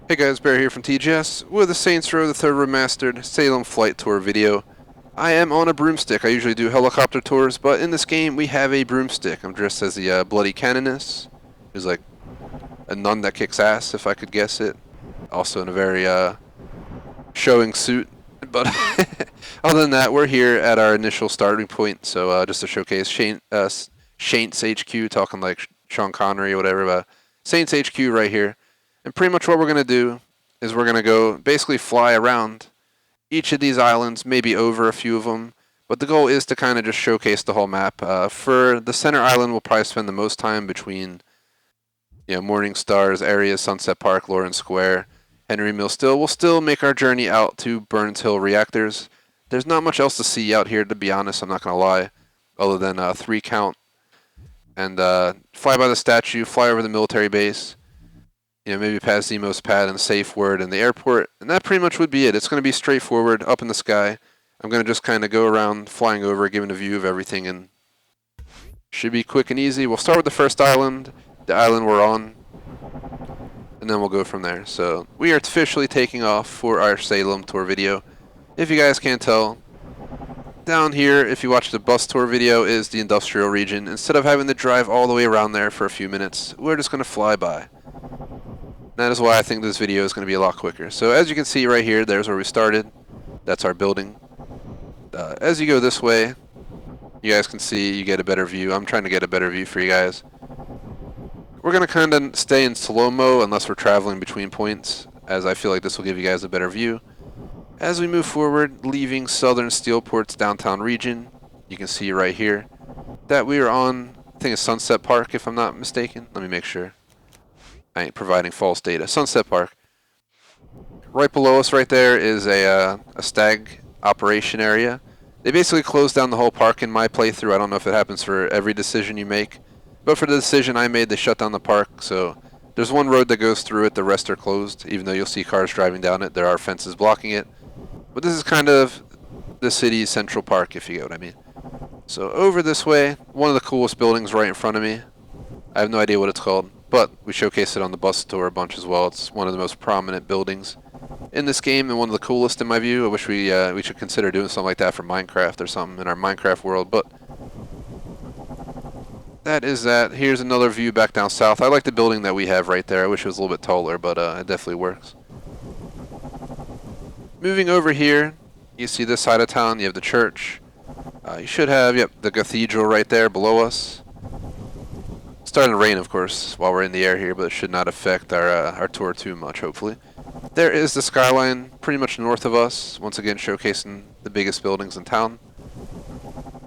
Hey guys, Bear here from TGS with the Saints Row the Third Remastered Salem Flight Tour video. I am on a broomstick. I usually do helicopter tours, but in this game we have a broomstick. I'm dressed as the bloody canoness, who's like a nun that kicks ass, if I could guess it. Also in a very showing suit. But other than that, we're here at our initial starting point. So just to showcase Saints HQ, talking like Sean Connery or whatever. Saints HQ right here. And pretty much what we're going to do is we're going to go basically fly around each of these islands, maybe over a few of them. But the goal is to kind of just showcase the whole map. For the center island, we'll probably spend the most time between Morning Stars, areas, Sunset Park, Lawrence Square, Henry Mill Still. We'll still make our journey out to Burns Hill Reactors. There's not much else to see out here, to be honest. I'm not going to lie, other than 3 count. And fly by the statue, fly over the military base. Maybe pass Zemo's pad and safe word in the airport, and that pretty much would be it. It's going to be straightforward, up in the sky. I'm going to just kind of go around, flying over, giving a view of everything, and should be quick and easy. We'll start with the first island, the island we're on, and then we'll go from there. So we are officially taking off for our Salem tour video. If you guys can't tell, down here, if you watch the bus tour video, is the industrial region. Instead of having to drive all the way around there for a few minutes, we're just going to fly by. That is why I think this video is going to be a lot quicker. So as you can see right here, there's where we started. That's our building. As you go this way, you guys can see you get a better view. I'm trying to get a better view for you guys. We're going to kind of stay in slow-mo unless we're traveling between points, as I feel like this will give you guys a better view. As we move forward, leaving Southern Steelport's downtown region, you can see right here that we are on, I think it's Sunset Park if I'm not mistaken. Let me make sure. I ain't providing false data. Sunset Park. Right below us right there is a stag operation area. They basically closed down the whole park in my playthrough. I don't know if it happens for every decision you make. But for the decision I made, they shut down the park. So there's one road that goes through it. The rest are closed. Even though you'll see cars driving down it, there are fences blocking it. But this is kind of the city's central park, if you get what I mean. So over this way, one of the coolest buildings right in front of me. I have no idea what it's called, but we showcased it on the bus tour a bunch as well. It's one of the most prominent buildings in this game and one of the coolest in my view. I wish we should consider doing something like that for Minecraft or something in our Minecraft world, but that is that. Here's another view back down south. I like the building that we have right there. I wish it was a little bit taller, but it definitely works. Moving over here, you see this side of town, you have the church. You should have, the cathedral right there below us. It's starting to rain, of course, while we're in the air here, but it should not affect our tour too much, hopefully. There is the skyline pretty much north of us, once again showcasing the biggest buildings in town.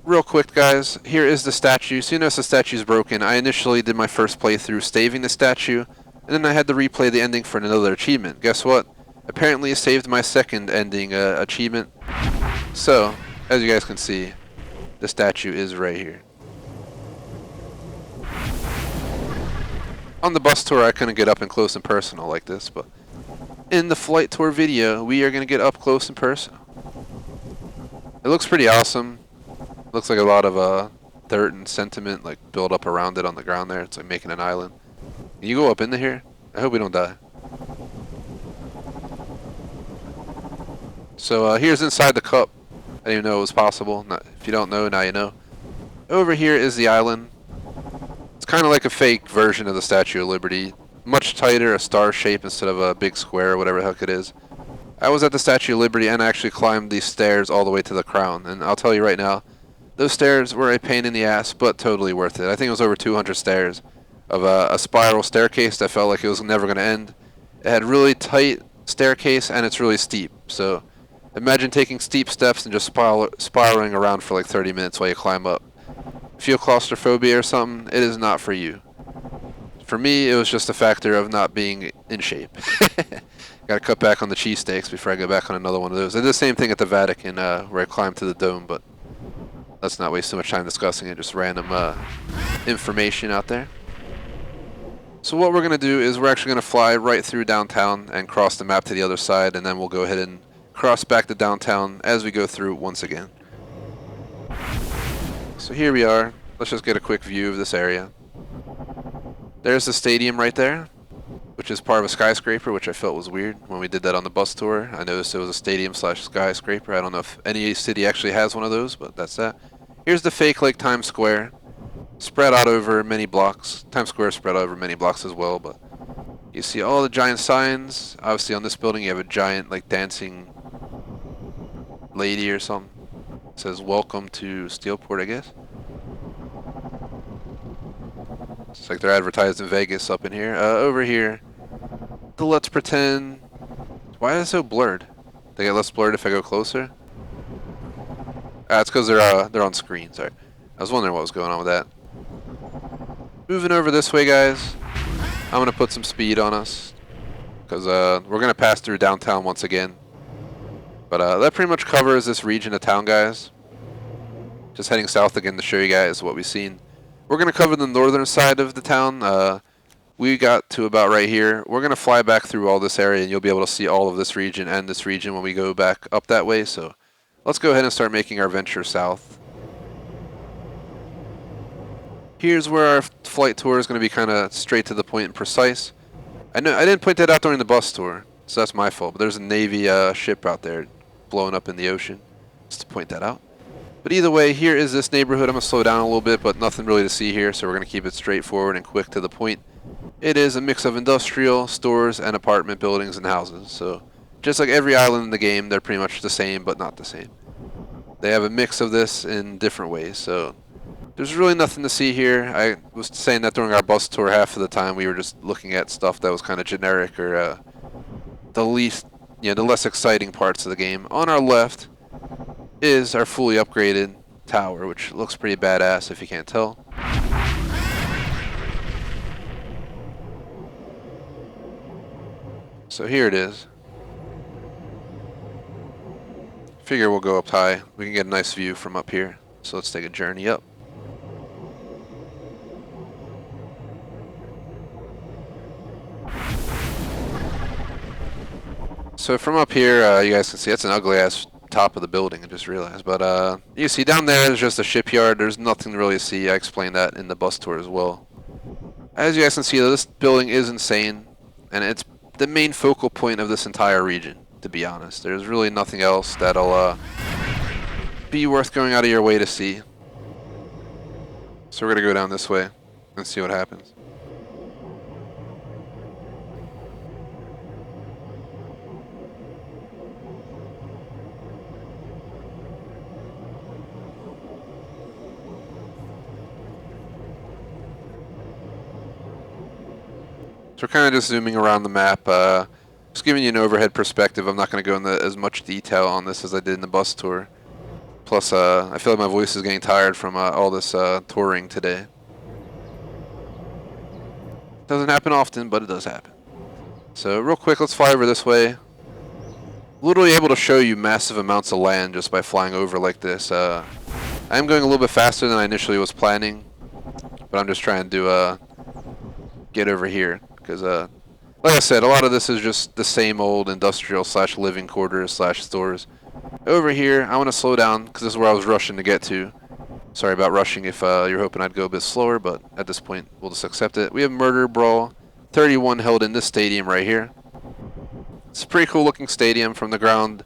Real quick, guys, here is the statue. So you notice the statue's broken. I initially did my first playthrough staving the statue, and then I had to replay the ending for another achievement. Guess what? Apparently it saved my second ending achievement. So, as you guys can see, the statue is right here. On the bus tour, I couldn't get up and close and personal like this, but in the flight tour video, we are going to get up close and personal. It looks pretty awesome. Looks like a lot of dirt and sentiment like built up around it on the ground there. It's like making an island. Can you go up into here? I hope we don't die. So here's inside the cup. I didn't even know it was possible. If you don't know, now you know. Over here is the island. It's kind of like a fake version of the Statue of Liberty. Much tighter, a star shape instead of a big square or whatever the heck it is. I was at the Statue of Liberty and actually climbed these stairs all the way to the crown. And I'll tell you right now, those stairs were a pain in the ass, but totally worth it. I think it was over 200 stairs of a spiral staircase that felt like it was never going to end. It had really tight staircase and it's really steep. So imagine taking steep steps and just spiraling around for like 30 minutes while you climb up. If you have claustrophobia or something, it is not for you. For me, it was just a factor of not being in shape. Gotta cut back on the cheesesteaks before I go back on another one of those. I did the same thing at the Vatican where I climbed to the dome, but let's not waste too much time discussing it. Just random information out there. So what we're going to do is we're actually going to fly right through downtown and cross the map to the other side, and then we'll go ahead and cross back to downtown as we go through once again. So here we are. Let's just get a quick view of this area. There's the stadium right there. which is part of a skyscraper, which I felt was weird when we did that on the bus tour. I noticed it was a stadium slash skyscraper. I don't know if any city actually has one of those, but that's that. Here's the fake like Times Square, spread out over many blocks. Times Square is spread out over many blocks as well, but you see all the giant signs. Obviously on this building you have a giant like dancing lady or something. It says welcome to Steelport, I guess. It's like they're advertised in Vegas up in here. Over here, the let's pretend. Why is it so blurred? They get less blurred if I go closer? It's because they're on screen. Sorry, I was wondering what was going on with that. Moving over this way, guys. I'm gonna put some speed on us because we're gonna pass through downtown once again. But that pretty much covers this region of town, guys. Just heading south again to show you guys what we've seen. We're going to cover the northern side of the town. We got to about right here. We're going to fly back through all this area, and you'll be able to see all of this region and this region when we go back up that way. So let's go ahead and start making our venture south. Here's where our flight tour is going to be kind of straight to the point and precise. I know I didn't point that out during the bus tour, so that's my fault. But there's a Navy ship out there blowing up in the ocean. Just to point that out. But either way, here is this neighborhood. I'm going to slow down a little bit, but nothing really to see here, so we're going to keep it straightforward and quick to the point. It is a mix of industrial, stores, and apartment buildings and houses. So just like every island in the game, they're pretty much the same, but not the same. They have a mix of this in different ways, so there's really nothing to see here. I was saying that during our bus tour half of the time we were just looking at stuff that was kind of generic or the less exciting parts of the game. On our left is our fully upgraded tower, which looks pretty badass if you can't tell. So here it is. Figure we'll go up high. We can get a nice view from up here. So let's take a journey up. So from up here, you guys can see that's an ugly ass top of the building, I just realized. But you see down there is just a shipyard. There's nothing really to see. I explained that in the bus tour as well. As you guys can see, this building is insane, and it's the main focal point of this entire region, to be honest. There's really nothing else that'll be worth going out of your way to see. So we're gonna go down this way and see what happens. So we're kind of just zooming around the map, just giving you an overhead perspective. I'm not going to go into as much detail on this as I did in the bus tour. Plus, I feel like my voice is getting tired from all this touring today. Doesn't happen often, but it does happen. So real quick, let's fly over this way. Literally able to show you massive amounts of land just by flying over like this. I am going a little bit faster than I initially was planning, but I'm just trying to get over here. Because, like I said, a lot of this is just the same old industrial slash living quarters slash stores. Over here, I want to slow down because this is where I was rushing to get to. Sorry about rushing if you're hoping I'd go a bit slower, but at this point, we'll just accept it. We have Murder Brawl 31 held in this stadium right here. It's a pretty cool looking stadium from the ground.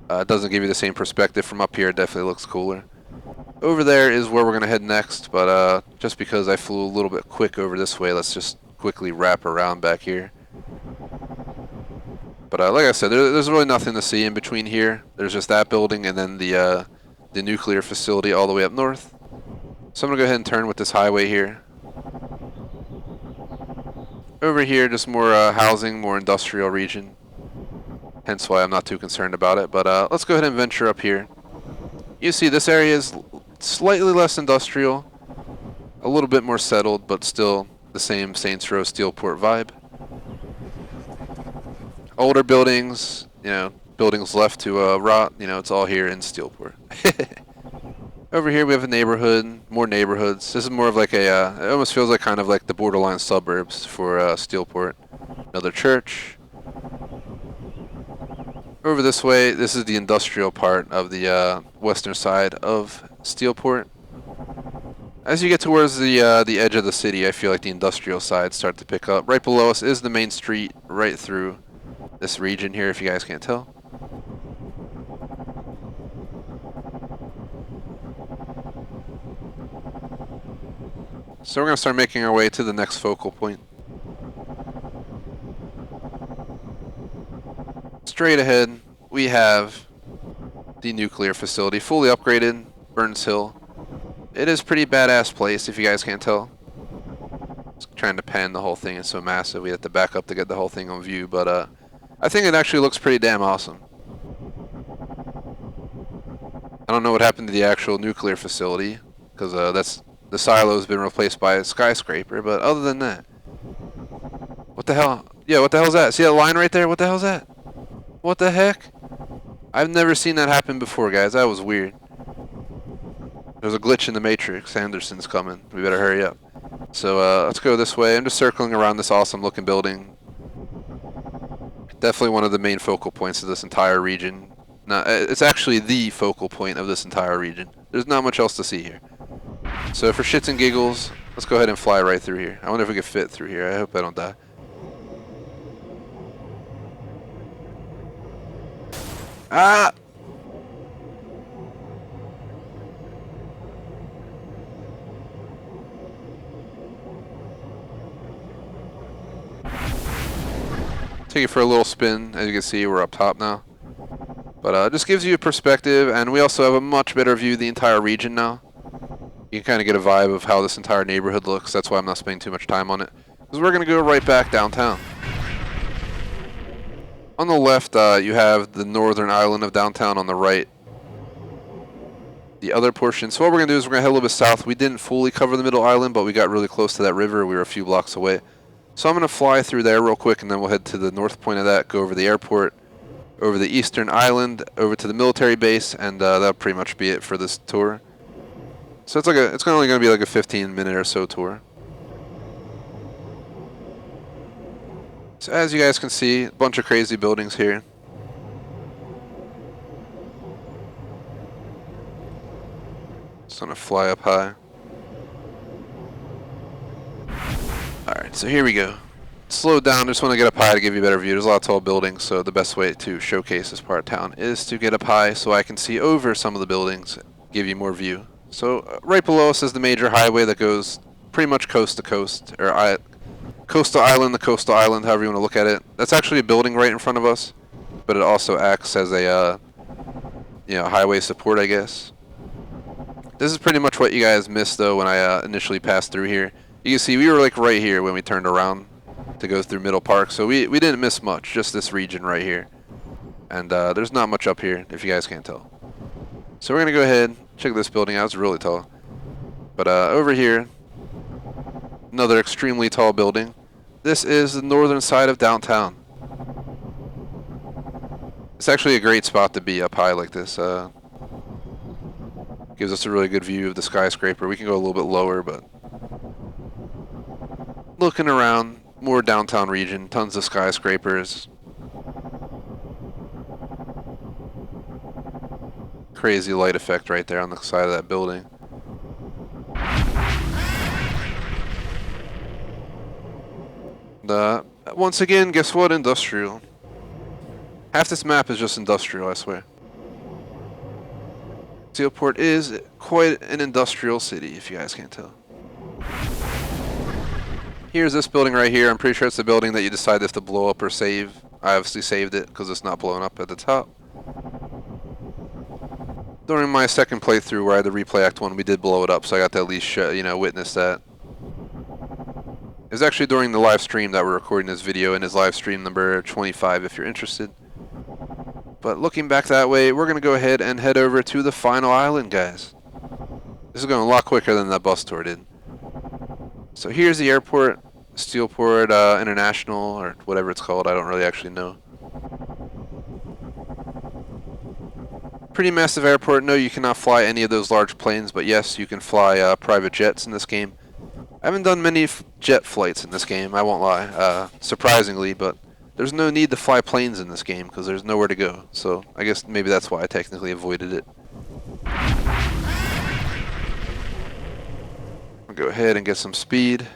It doesn't give you the same perspective from up here. It definitely looks cooler. Over there is where we're going to head next, but just because I flew a little bit quick over this way, let's just quickly wrap around back here. But like I said, there's really nothing to see in between here. There's just that building and then the nuclear facility all the way up north. So I'm going to go ahead and turn with this highway here. Over here, just more housing, more industrial region. Hence why I'm not too concerned about it. But let's go ahead and venture up here. You see this area is slightly less industrial. A little bit more settled, but still the same Saints Row Steelport vibe. Older buildings, buildings left to rot, it's all here in Steelport. Over here we have a neighborhood, more neighborhoods. This is more of like it almost feels like kind of like the borderline suburbs for Steelport. Another church. Over this way, this is the industrial part of the western side of Steelport. As you get towards the edge of the city, I feel like the industrial side start to pick up. Right below us is the main street, right through this region here, if you guys can't tell. So we're going to start making our way to the next focal point. Straight ahead, we have the nuclear facility, fully upgraded, Burns Hill. It is a pretty badass place, if you guys can't tell. Just trying to pan the whole thing, it's so massive, we have to back up to get the whole thing on view, but I think it actually looks pretty damn awesome. I don't know what happened to the actual nuclear facility, because the silo's been replaced by a skyscraper, but other than that... What the hell? Yeah, what the hell's that? See that line right there? What the hell's that? What the heck? I've never seen that happen before, guys. That was weird. There's a glitch in the Matrix. Anderson's coming. We better hurry up. So let's go this way. I'm just circling around this awesome looking building. Definitely one of the main focal points of this entire region. Now, it's actually the focal point of this entire region. There's not much else to see here. So for shits and giggles, let's go ahead and fly right through here. I wonder if we can fit through here. I hope I don't die. Ah! Take it for a little spin. As you can see, we're up top now. But it just gives you a perspective, and we also have a much better view of the entire region now. You can kind of get a vibe of how this entire neighborhood looks. That's why I'm not spending too much time on it. Because we're going to go right back downtown. On the left, you have the northern island of downtown. On the right, the other portion. So what we're going to do is we're going to head a little bit south. We didn't fully cover the middle island, but we got really close to that river. We were a few blocks away. So I'm going to fly through there real quick, and then we'll head to the north point of that, go over the airport, over the eastern island, over to the military base, and that'll pretty much be it for this tour. So it's only going to be like a 15-minute or so tour. So as you guys can see, a bunch of crazy buildings here. Just want to fly up high. Alright, so here we go. Slow down, just want to get up high to give you a better view. There's a lot of tall buildings, so the best way to showcase this part of town is to get up high so I can see over some of the buildings, give you more view. So right below us is the major highway that goes pretty much coast to coast, or coastal island to coastal island, however you want to look at it. That's actually a building right in front of us, but it also acts as a highway support, I guess. This is pretty much what you guys missed though when I initially passed through here. You can see we were like right here when we turned around to go through Middle Park, so we didn't miss much, just this region right here. And there's not much up here, if you guys can't tell. So we're going to go ahead, check this building out. It's really tall. But over here, another extremely tall building. This is the northern side of downtown. It's actually a great spot to be up high like this. Gives us a really good view of the skyscraper. We can go a little bit lower, but looking around, more downtown region, tons of skyscrapers. Crazy light effect right there on the side of that building. Once again, guess what? Industrial. Half this map is just industrial, I swear. Steelport is quite an industrial city, if you guys can't tell. Here's this building right here. I'm pretty sure it's the building that you decide if to blow up or save. I obviously saved it because it's not blowing up at the top. During my second playthrough where I had to replay Act 1, we did blow it up, so I got to at least witness that. It was actually during the live stream that we're recording this video, and it's live stream number 25 if you're interested. But looking back that way, we're going to go ahead and head over to the final island, guys. This is going a lot quicker than that bus tour did. So here's the airport, Steelport International, or whatever it's called, I don't really actually know. Pretty massive airport. No, you cannot fly any of those large planes, but yes, you can fly private jets in this game. I haven't done many jet flights in this game, I won't lie, surprisingly, but there's no need to fly planes in this game because there's nowhere to go. So I guess maybe that's why I technically avoided it. I'll go ahead and get some speed.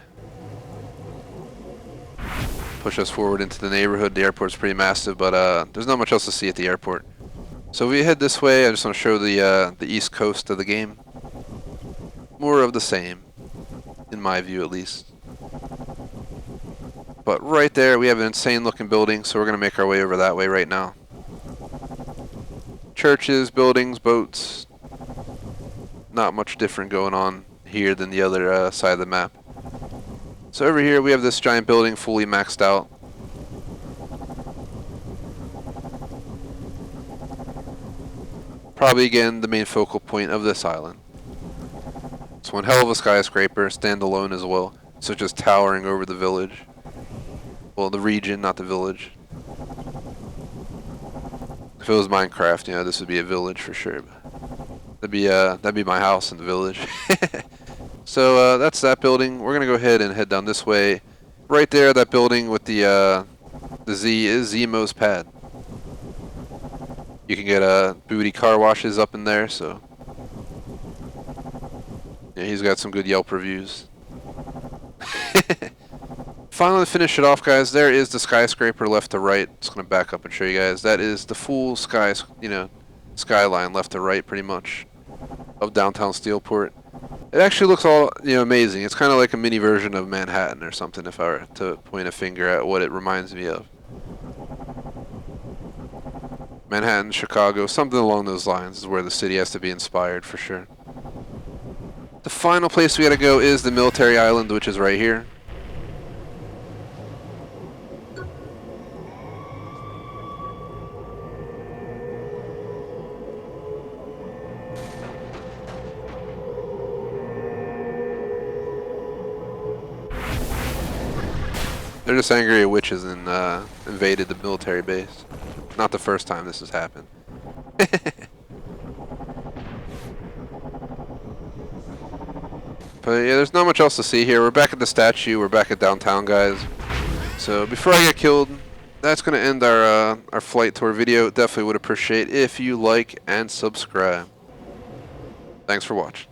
Push us forward into the neighborhood. The airport's pretty massive, but there's not much else to see at the airport. So if we head this way, I just want to show the east coast of the game. More of the same, in my view at least. But right there, we have an insane looking building, so we're going to make our way over that way right now. Churches, buildings, boats. Not much different going on here than the other side of the map. So over here we have this giant building fully maxed out. Probably again the main focal point of this island. It's one hell of a skyscraper, standalone as well. So just towering over the village. Well, the region, not the village. If it was Minecraft, you know, this would be a village for sure. That'd be my house in the village. So that's that building. We're gonna go ahead and head down this way. Right there, that building with the Z is Zemo's pad. You can get booty car washes up in there. So yeah, he's got some good Yelp reviews. Finally, to finish it off, guys, there is the skyscraper left to right. Just gonna back up and show you guys. That is the full skyline left to right, pretty much, of downtown Steelport. It actually looks all amazing. It's kind of like a mini version of Manhattan or something, if I were to point a finger at what it reminds me of. Manhattan, Chicago, something along those lines is where the city has to be inspired for sure. The final place we gotta go is the military island, which is right here. They're just angry at witches and invaded the military base. Not the first time this has happened. But yeah, there's not much else to see here. We're back at the statue. We're back at downtown, guys. So before I get killed, that's going to end our flight tour video. Definitely would appreciate if you like and subscribe. Thanks for watching.